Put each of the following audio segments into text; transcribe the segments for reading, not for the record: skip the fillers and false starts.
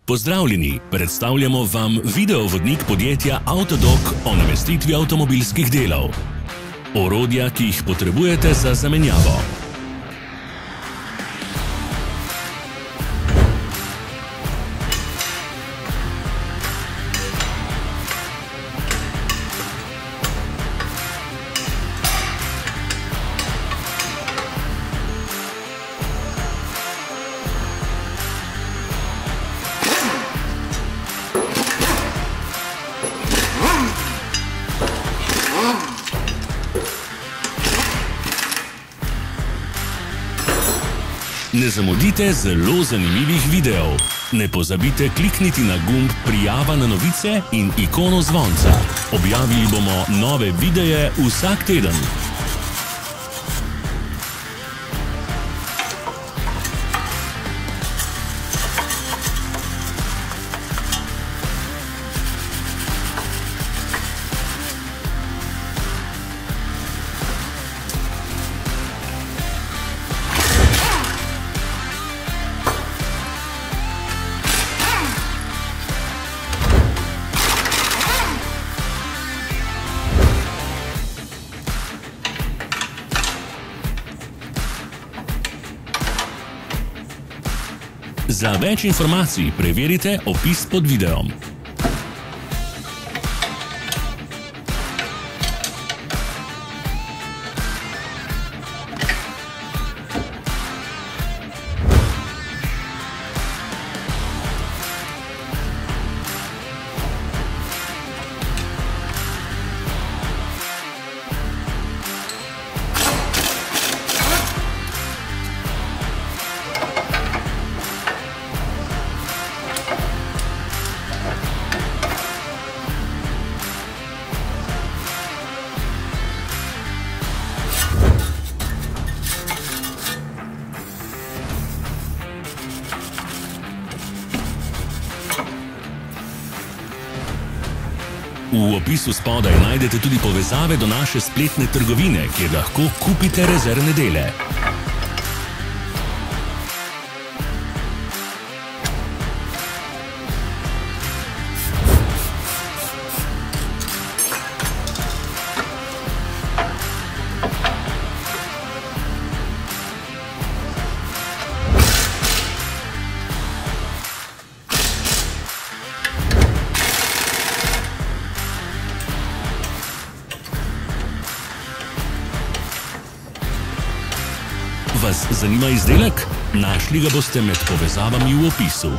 Pozdravljeni, predstavljamo vam videovodnik podjetja Autodoc o namestitvi avtomobilskih delov. Orodja, ki jih potrebujete za zamenjavo. Ne zamudite zelo zanimivih videov. Ne pozabite klikniti na gumb Prijava na novice in ikono zvonca. Objavili bomo nove videe vsak teden. Za več informacij preverite opis pod videom. V opisu spodaj najdete tudi povezave do naše spletne trgovine, kjer lahko kupite rezervne dele. Vas zanima izdelek? Našli ga boste med povezavami v opisu.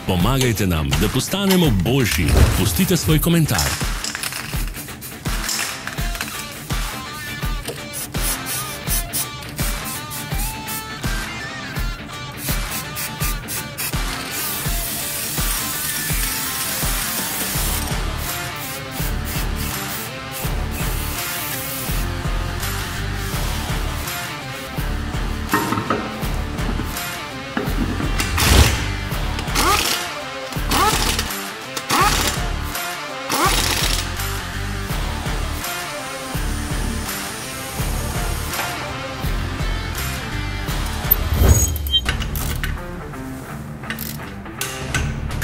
Pomagajte nam, da postanemo boljši. Pustite svoj komentar.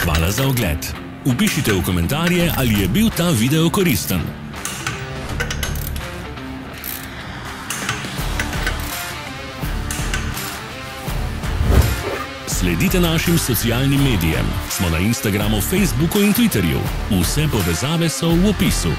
Hvala za ogled. Vpišite v komentarje, ali je bil ta video koristen. Sledite našim socialnim medijem. Smo na Instagramu, Facebooku in Twitterju. Vse povezave so v opisu.